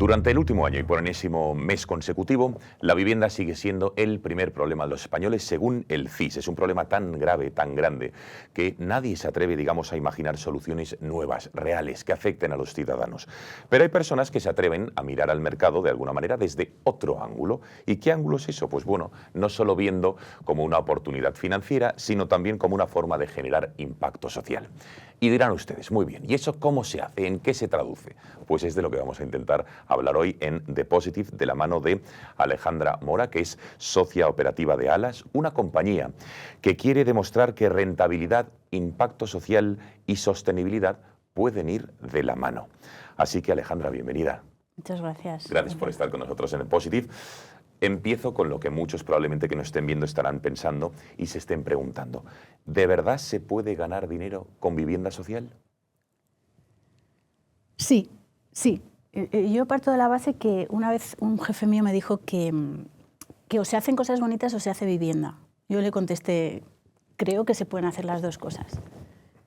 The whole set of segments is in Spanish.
Durante el último año y por enésimo mes consecutivo, la vivienda sigue siendo el primer problema de los españoles según el CIS. Es un problema tan grave, tan grande, que nadie se atreve, digamos, a imaginar soluciones nuevas, reales, que afecten a los ciudadanos. Pero hay personas que se atreven a mirar al mercado de alguna manera desde otro ángulo. ¿Y qué ángulo es eso? Pues bueno, no solo viendo como una oportunidad financiera, sino también como una forma de generar impacto social. Y dirán ustedes, muy bien, ¿y eso cómo se hace? ¿En qué se traduce? Pues es de lo que vamos a intentar hablar hoy en The Positive, de la mano de Alejandra Mora, que es socia operativa de Alas, una compañía que quiere demostrar que rentabilidad, impacto social y sostenibilidad pueden ir de la mano. Así que Alejandra, bienvenida. Muchas gracias. Gracias por estar con nosotros en The Positive. Empiezo con lo que muchos probablemente que nos estén viendo estarán pensando y se estén preguntando. ¿De verdad se puede ganar dinero con vivienda social? Sí, sí. Yo parto de la base que una vez un jefe mío me dijo que o se hacen cosas bonitas o se hace vivienda. Yo le contesté, creo que se pueden hacer las dos cosas.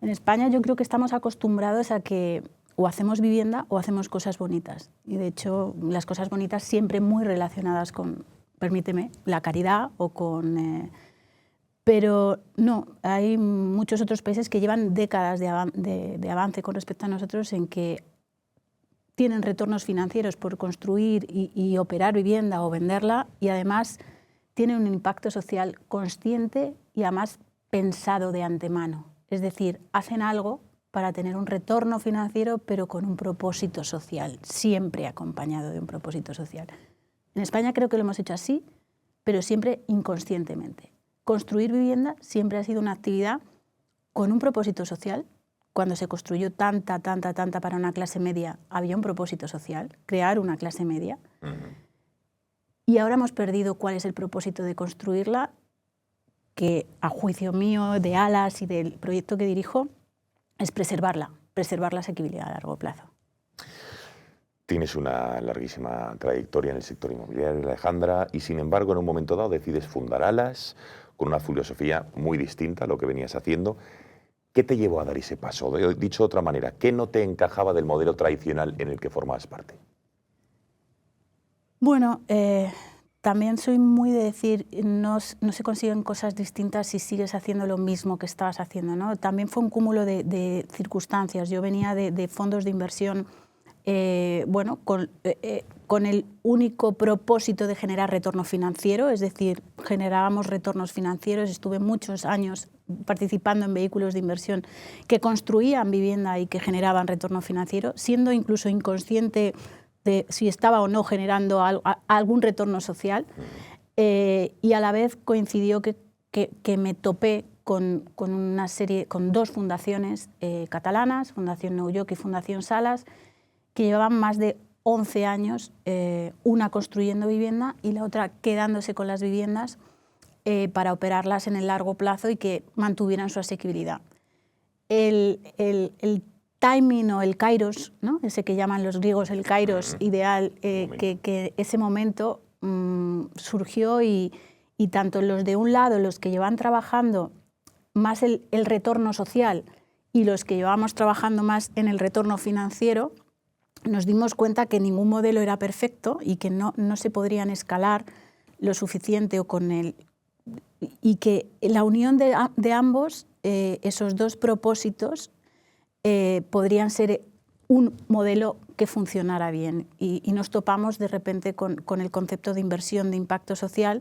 En España yo creo que estamos acostumbrados a que o hacemos vivienda o hacemos cosas bonitas. Y de hecho, las cosas bonitas siempre muy relacionadas con, permíteme, la caridad o con... pero no, hay muchos otros países que llevan décadas de avance con respecto a nosotros en que tienen retornos financieros por construir y operar vivienda o venderla y además tienen un impacto social consciente y además pensado de antemano. Es decir, hacen algo para tener un retorno financiero, pero con un propósito social, siempre acompañado de un propósito social. En España creo que lo hemos hecho así, pero siempre inconscientemente. Construir vivienda siempre ha sido una actividad con un propósito social. Cuando se construyó tanta para una clase media, había un propósito social, crear una clase media. Y ahora hemos perdido cuál es el propósito de construirla, que a juicio mío, de Alas y del proyecto que dirijo, es preservar la asequibilidad a largo plazo. Tienes una larguísima trayectoria en el sector inmobiliario, Alejandra, y sin embargo en un momento dado decides fundar Alas con una filosofía muy distinta a lo que venías haciendo. ¿Qué te llevó a dar ese paso? Dicho de otra manera, ¿qué no te encajaba del modelo tradicional en el que formabas parte? Bueno, también soy muy de decir, no se consiguen cosas distintas si sigues haciendo lo mismo que estabas haciendo, ¿no? También fue un cúmulo de circunstancias. Yo venía de fondos de inversión bueno, con el único propósito de generar retorno financiero, es decir, generábamos retornos financieros. Estuve muchos años participando en vehículos de inversión que construían vivienda y que generaban retorno financiero, siendo incluso inconsciente de si estaba o no generando algún retorno social, y a la vez coincidió que me topé con dos fundaciones catalanas, Fundación Nou Joc y Fundación Salas, que llevaban más de 11 años, una construyendo vivienda y la otra quedándose con las viviendas para operarlas en el largo plazo y que mantuvieran su asequibilidad. El timing o el kairos, ¿no? Ese que llaman los griegos el kairos ideal, que ese momento surgió y tanto los de un lado, los que llevan trabajando más el retorno social y los que llevábamos trabajando más en el retorno financiero, nos dimos cuenta que ningún modelo era perfecto y que no se podrían escalar lo suficiente o con el, y que la unión de ambos, esos dos propósitos, podrían ser un modelo que funcionara bien. Y nos topamos de repente con el concepto de inversión de impacto social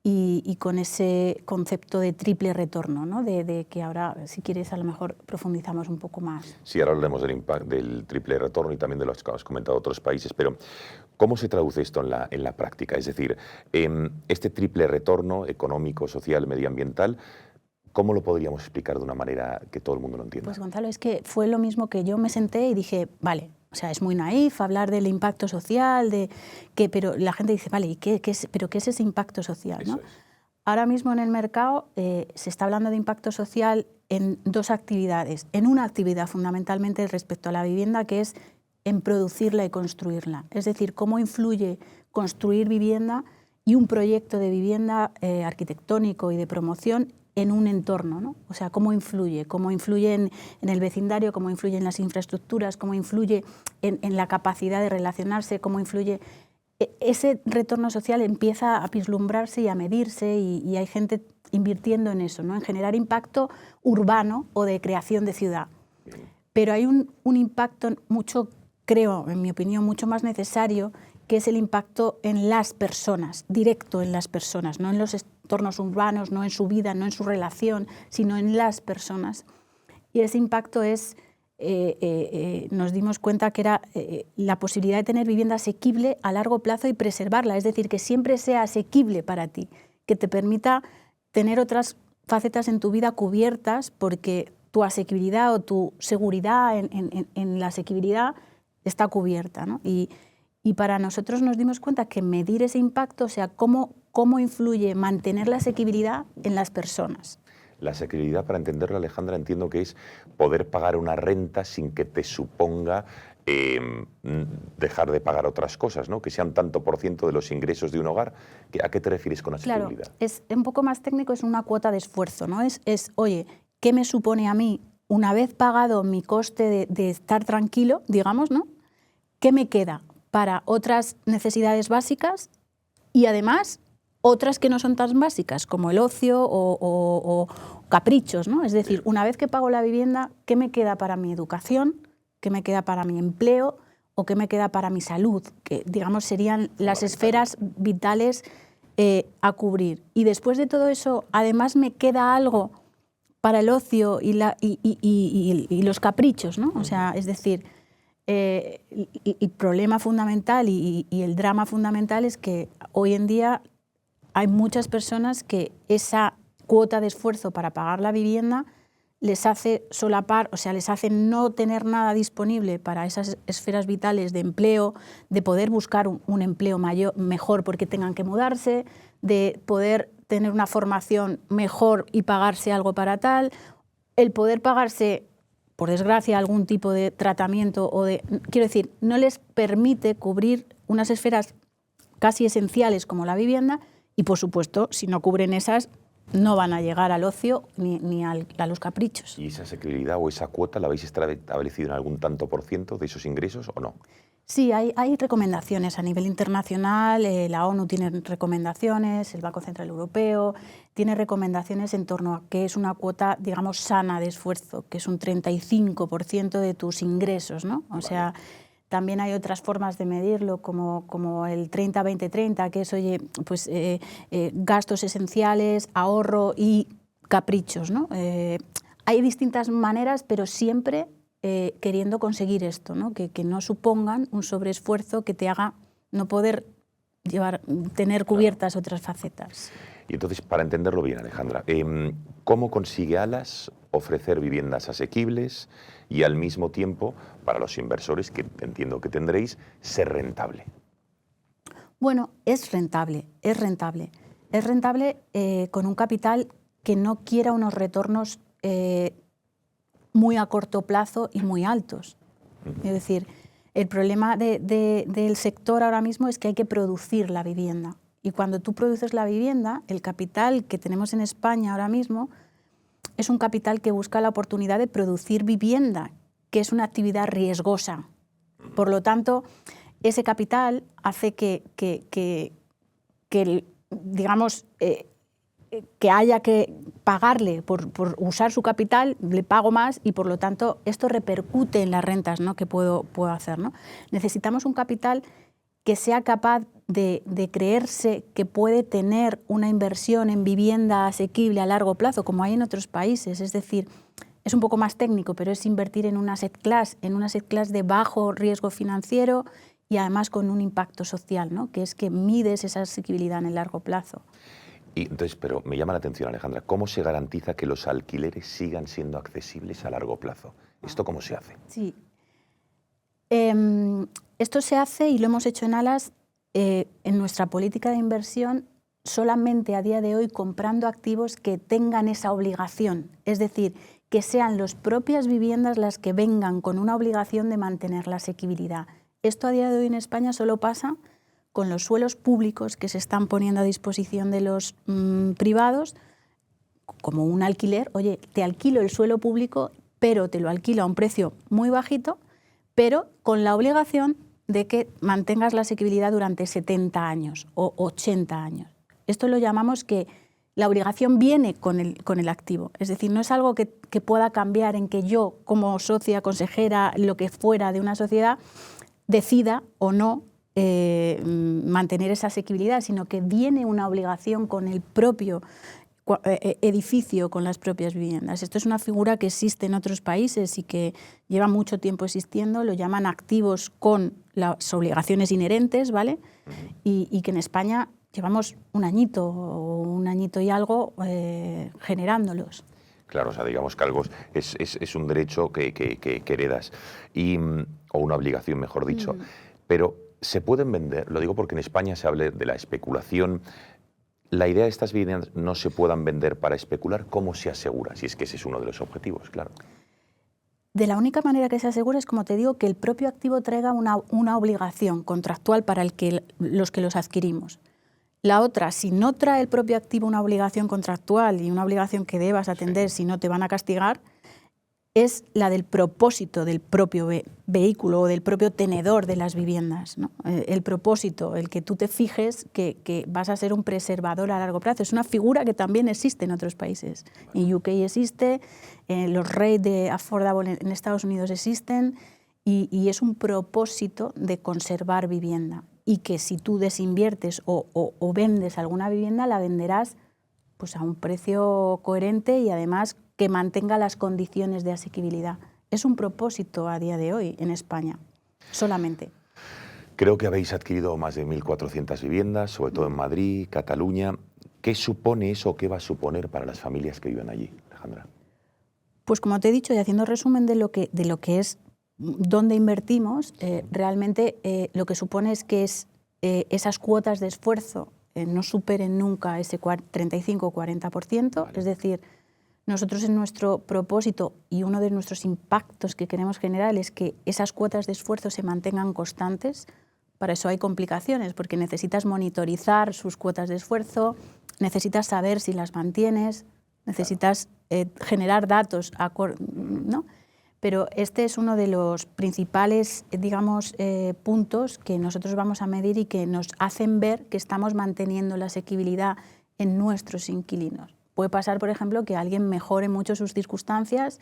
y con ese concepto de triple retorno, ¿no? De que ahora, si quieres, a lo mejor profundizamos un poco más. Sí, ahora hablaremos del triple retorno y también de los que has comentado otros países, pero ¿cómo se traduce esto en la práctica? Es decir, este triple retorno económico, social, medioambiental, ¿cómo lo podríamos explicar de una manera que todo el mundo lo entienda? Pues Gonzalo, es que fue lo mismo que yo me senté y dije, vale, o sea, es muy naif hablar del impacto social, pero la gente dice, vale, ¿y qué es ese impacto social? ¿No? Ahora mismo en el mercado se está hablando de impacto social en dos actividades. En una actividad fundamentalmente respecto a la vivienda, que es en producirla y construirla. Es decir, cómo influye construir vivienda y un proyecto de vivienda arquitectónico y de promoción en un entorno, ¿no? O sea, cómo influye en el vecindario, cómo influye en las infraestructuras, cómo influye en la capacidad de relacionarse, cómo influye. Ese retorno social empieza a vislumbrarse y a medirse y hay gente invirtiendo en eso, ¿no? En generar impacto urbano o de creación de ciudad. Pero hay un impacto mucho, creo, en mi opinión, mucho más necesario, que es el impacto en las personas, directo en las personas, no en los entornos urbanos, no en su vida, no en su relación, sino en las personas. Y ese impacto es, nos dimos cuenta que era la posibilidad de tener vivienda asequible a largo plazo y preservarla, es decir, que siempre sea asequible para ti, que te permita tener otras facetas en tu vida cubiertas porque tu asequibilidad o tu seguridad en la asequibilidad está cubierta, ¿no? Y para nosotros nos dimos cuenta que medir ese impacto, o sea, cómo influye mantener la asequibilidad en las personas. La asequibilidad, para entenderlo, Alejandra, entiendo que es poder pagar una renta sin que te suponga dejar de pagar otras cosas, ¿no? Que sean tanto por ciento de los ingresos de un hogar. ¿A qué te refieres con asequibilidad? Claro, es un poco más técnico, es una cuota de esfuerzo, ¿no? Oye, ¿qué me supone a mí, una vez pagado mi coste de estar tranquilo, digamos, ¿no? ¿Qué me queda para otras necesidades básicas y además otras que no son tan básicas, como el ocio o caprichos, ¿no? Es decir, una vez que pago la vivienda, ¿qué me queda para mi educación? ¿Qué me queda para mi empleo? ¿O qué me queda para mi salud? Que, digamos, serían las esferas vitales a cubrir. Y después de todo eso, además me queda algo para el ocio y los caprichos, ¿no? O sea, es decir, el problema fundamental y el drama fundamental es que hoy en día hay muchas personas que esa cuota de esfuerzo para pagar la vivienda les hace solapar, o sea, les hace no tener nada disponible para esas esferas vitales de empleo, de poder buscar un empleo mejor porque tengan que mudarse, de poder tener una formación mejor y pagarse algo para tal, el poder pagarse, por desgracia, algún tipo de tratamiento quiero decir, no les permite cubrir unas esferas casi esenciales como la vivienda y, por supuesto, si no cubren esas, no van a llegar al ocio ni a los caprichos. ¿Y esa asequibilidad o esa cuota la habéis establecido en algún tanto por ciento de esos ingresos o no? Sí, hay recomendaciones a nivel internacional, la ONU tiene recomendaciones, el Banco Central Europeo tiene recomendaciones en torno a qué es una cuota, digamos, sana de esfuerzo, que es un 35% de tus ingresos, ¿no? O sea, también hay otras formas de medirlo, como el 30-20-30, que es, oye, pues gastos esenciales, ahorro y caprichos, ¿no? Hay distintas maneras, pero siempre queriendo conseguir esto, ¿no? Que no supongan un sobreesfuerzo que te haga no poder tener cubiertas otras facetas. Y entonces, para entenderlo bien, Alejandra, ¿cómo consigue Alas ofrecer viviendas asequibles y al mismo tiempo, para los inversores que entiendo que tendréis, ser rentable? Bueno, es rentable. Es rentable con un capital que no quiera unos retornos muy a corto plazo y muy altos. Es decir, el problema del sector ahora mismo es que hay que producir la vivienda. Y cuando tú produces la vivienda, el capital que tenemos en España ahora mismo es un capital que busca la oportunidad de producir vivienda, que es una actividad riesgosa. Por lo tanto, ese capital hace que digamos, que haya que pagarle por usar su capital, le pago más y por lo tanto esto repercute en las rentas, ¿no? Que puedo hacer, ¿no? Necesitamos un capital que sea capaz de creerse que puede tener una inversión en vivienda asequible a largo plazo, como hay en otros países. Es decir, es un poco más técnico, pero es invertir en una asset class de bajo riesgo financiero y además con un impacto social, ¿no? Que es que mides esa asequibilidad en el largo plazo. Y entonces, pero me llama la atención, Alejandra, ¿cómo se garantiza que los alquileres sigan siendo accesibles a largo plazo? ¿Esto cómo se hace? Sí. Esto se hace, y lo hemos hecho en Alas, en nuestra política de inversión, solamente a día de hoy comprando activos que tengan esa obligación. Es decir, que sean las propias viviendas las que vengan con una obligación de mantener la asequibilidad. Esto a día de hoy en España solo pasa con los suelos públicos que se están poniendo a disposición de los privados, como un alquiler, oye, te alquilo el suelo público, pero te lo alquilo a un precio muy bajito, pero con la obligación de que mantengas la asequibilidad durante 70 años o 80 años. Esto lo llamamos que la obligación viene con el activo, es decir, no es algo que pueda cambiar en que yo, como socia, consejera, lo que fuera de una sociedad, decida o no mantener esa asequibilidad, sino que viene una obligación con el propio edificio, con las propias viviendas. Esto es una figura que existe en otros países y que lleva mucho tiempo existiendo, lo llaman activos con las obligaciones inherentes, ¿vale? Y que en España llevamos un añito y algo generándolos. Claro, o sea, digamos que algo es un derecho que heredas, o una obligación, mejor dicho. Pero se pueden vender, lo digo porque en España se habla de la especulación. La idea de estas viviendas no se puedan vender para especular, ¿cómo se asegura? Si es que ese es uno de los objetivos, claro. De la única manera que se asegura es, como te digo, que el propio activo traiga una obligación contractual para los que los adquirimos. La otra, si no trae el propio activo una obligación contractual y una obligación que debas atender, si no te van a castigar, es la del propósito del propio vehículo o del propio tenedor de las viviendas, ¿no? El propósito, el que tú te fijes que vas a ser un preservador a largo plazo. Es una figura que también existe en otros países. En UK existe, los rates de affordable en Estados Unidos existen, y es un propósito de conservar vivienda. Y que si tú desinviertes o vendes alguna vivienda, la venderás pues a un precio coherente y además que mantenga las condiciones de asequibilidad. Es un propósito a día de hoy en España, solamente. Creo que habéis adquirido más de 1.400 viviendas, sobre todo en Madrid, Cataluña. ¿Qué supone eso? ¿Qué va a suponer para las familias que viven allí, Alejandra? Pues como te he dicho, y haciendo resumen de lo que es dónde invertimos, realmente lo que supone es que esas cuotas de esfuerzo no superen nunca ese 35 o 40%, vale. Es decir, nosotros en nuestro propósito y uno de nuestros impactos que queremos generar es que esas cuotas de esfuerzo se mantengan constantes. Para eso hay complicaciones, porque necesitas monitorizar sus cuotas de esfuerzo, necesitas saber si las mantienes, necesitas generar datos, ¿no? Pero este es uno de los principales, digamos, puntos que nosotros vamos a medir y que nos hacen ver que estamos manteniendo la asequibilidad en nuestros inquilinos. Puede pasar, por ejemplo, que alguien mejore mucho sus circunstancias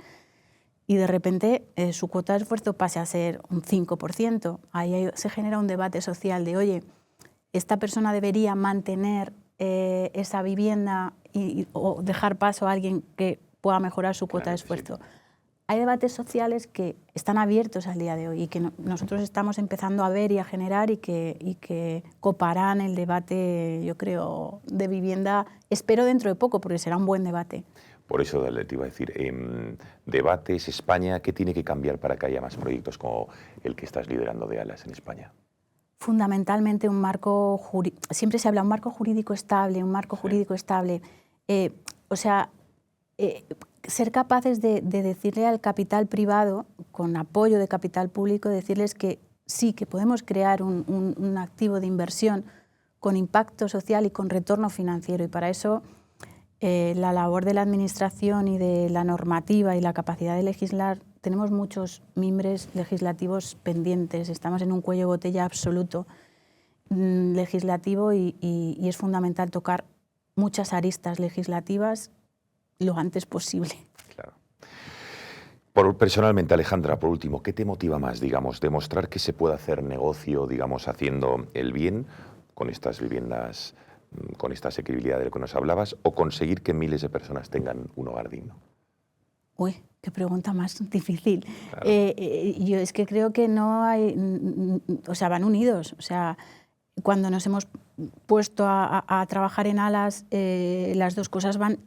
y de repente su cuota de esfuerzo pase a ser un 5%. Ahí se genera un debate social de, oye, esta persona debería mantener esa vivienda o dejar paso a alguien que pueda mejorar su cuota de esfuerzo. Sí. Hay debates sociales que están abiertos al día de hoy y que nosotros estamos empezando a ver y a generar y que coparán el debate, yo creo, de vivienda, espero dentro de poco, porque será un buen debate. Por eso te iba a decir, debates, España, ¿qué tiene que cambiar para que haya más proyectos como el que estás liderando de Alas en España? Fundamentalmente un marco jurídico, siempre se habla un marco jurídico estable, un marco jurídico estable. Ser capaces de decirle al capital privado, con apoyo de capital público, decirles que sí, que podemos crear un activo de inversión con impacto social y con retorno financiero. Y para eso la labor de la administración y de la normativa y la capacidad de legislar, tenemos muchos mimbres legislativos pendientes, estamos en un cuello de botella absoluto legislativo y es fundamental tocar muchas aristas legislativas lo antes posible. Claro. Personalmente, Alejandra, por último, ¿qué te motiva más, digamos, demostrar que se puede hacer negocio, digamos, haciendo el bien con estas viviendas, con esta asequibilidad de lo que nos hablabas, o conseguir que miles de personas tengan un hogar digno? Uy, qué pregunta más difícil. Claro. Yo es que creo que no hay, o sea, van unidos, o sea, cuando nos hemos puesto a trabajar en Alas, las dos cosas van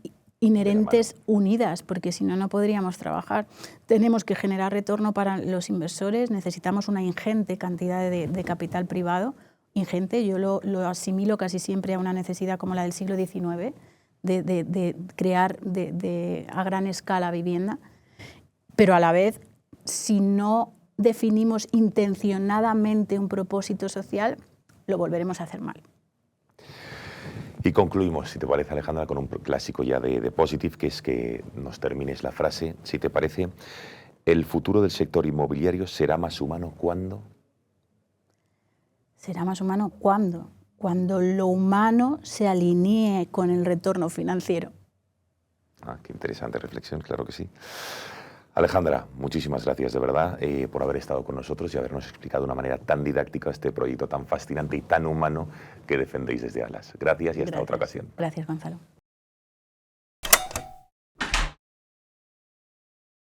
inherentes, unidas, porque si no, no podríamos trabajar. Tenemos que generar retorno para los inversores, necesitamos una ingente cantidad de capital privado, ingente, yo lo asimilo casi siempre a una necesidad como la del siglo XIX, de crear a gran escala vivienda, pero a la vez, si no definimos intencionadamente un propósito social, lo volveremos a hacer mal. Y concluimos, si te parece, Alejandra, con un clásico ya de Positive, que es que nos termines la frase, si te parece. ¿El futuro del sector inmobiliario será más humano cuándo? ¿Será más humano cuándo? Cuando lo humano se alinee con el retorno financiero. Ah, qué interesante reflexión, claro que sí. Alejandra, muchísimas gracias de verdad por haber estado con nosotros y habernos explicado de una manera tan didáctica este proyecto tan fascinante y tan humano que defendéis desde Alas. Gracias y hasta otra ocasión. Gracias, Gonzalo.